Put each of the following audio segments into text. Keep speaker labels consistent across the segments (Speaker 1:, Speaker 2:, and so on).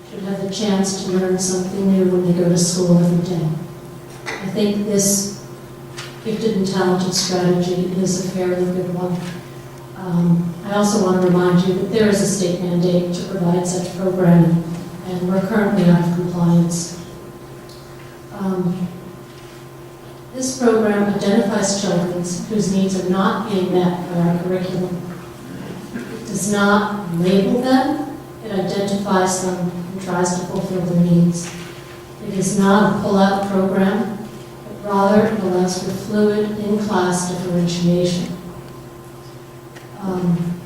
Speaker 1: should have the chance to learn something new when they go to school every day. I think this gifted and talented strategy is a fairly good one. I also want to remind you that there is a state mandate to provide such programming, and we're currently out of compliance. This program identifies children whose needs are not being met by our curriculum. It does not label them, it identifies them and tries to fulfill their needs. It is not a pull-out program, but rather it allows for fluid in-class differentiation.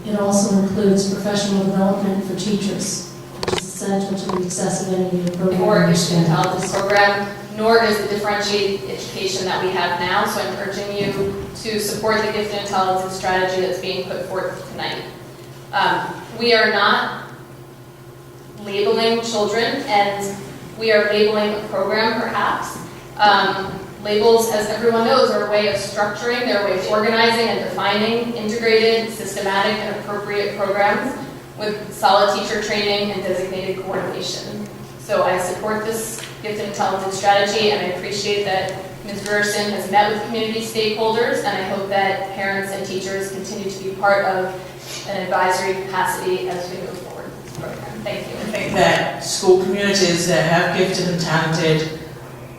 Speaker 1: It also includes professional development for teachers, which is essential to the success of any new program.
Speaker 2: Or gifted and talented program, nor does it differentiate education that we have now. So I'm urging you to support the gifted and talented strategy that's being put forth tonight. We are not labeling children, and we are labeling a program perhaps. Labels, as everyone knows, are a way of structuring, they're a way of organizing and defining integrated, systematic, and appropriate programs with solid teacher training and designated coordination. So I support this gifted and talented strategy, and I appreciate that Ms. Grierson has met with community stakeholders, and I hope that parents and teachers continue to be part of an advisory capacity as we move forward with this program. Thank you.
Speaker 3: I think that school communities that have gifted and talented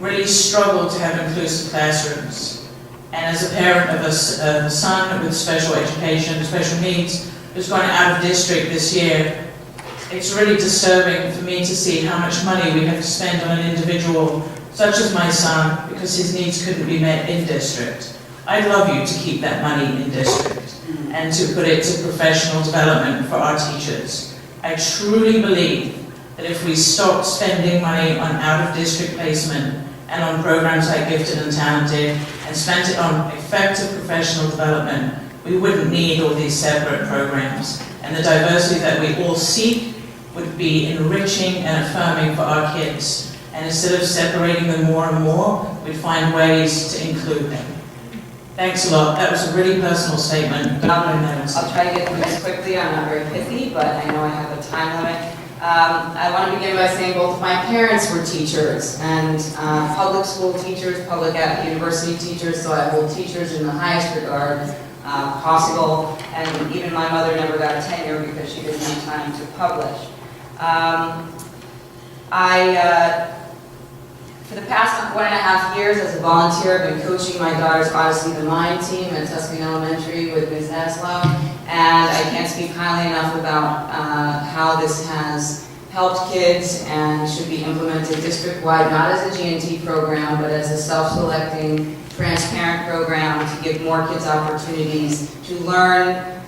Speaker 3: really struggle to have inclusive classrooms. And as a parent of a son with special education, special needs, who's gone out of district this year, it's really disturbing for me to see how much money we have to spend on an individual such as my son because his needs couldn't be met in district. I'd love you to keep that money in district and to put it to professional development for our teachers. I truly believe that if we stopped spending money on out-of-district placement and on programs like Gifted and Talented and spent it on effective professional development, we wouldn't need all these separate programs. And the diversity that we all seek would be enriching and affirming for our kids. And instead of separating them more and more, we'd find ways to include them. Thanks a lot. That was a really personal statement.
Speaker 4: I'll try to get through this quickly. I'm not very pithy, but I know I have a time limit. I want to begin by saying both of my parents were teachers, and public school teachers, public university teachers, so I hold teachers in the highest regard possible, and even my mother never got a tenure because she didn't have time to publish. For the past 1.5 years as a volunteer, I've been coaching my daughter's Odyssey the Mind team at Tuscan Elementary with Ms. Aslow, and I can't speak highly enough about how this has helped kids and should be implemented district-wide, not as a G&T program, but as a self-selecting, transparent program to give more kids opportunities to learn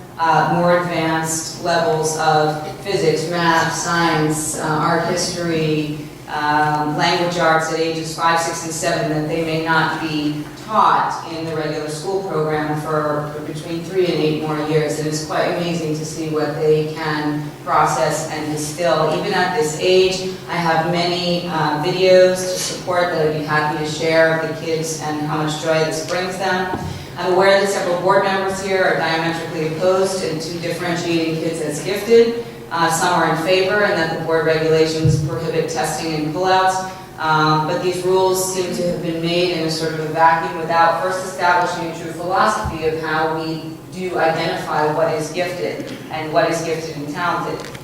Speaker 4: more advanced levels of physics, math, science, art history, language arts at ages 5, 6, and 7 that they may not be taught in the regular school program for between 3 and 8 more years. And it's quite amazing to see what they can process and distill. Even at this age, I have many videos to support that I'd be happy to share with the kids and how much joy this brings them. I'm aware that several board members here are diametrically opposed to differentiating kids as gifted. Some are in favor, and that the board regulations prohibit testing and pullouts. But these rules seem to have been made in a sort of a vacuum without first establishing a true philosophy of how we do identify what is gifted and what is gifted and talented.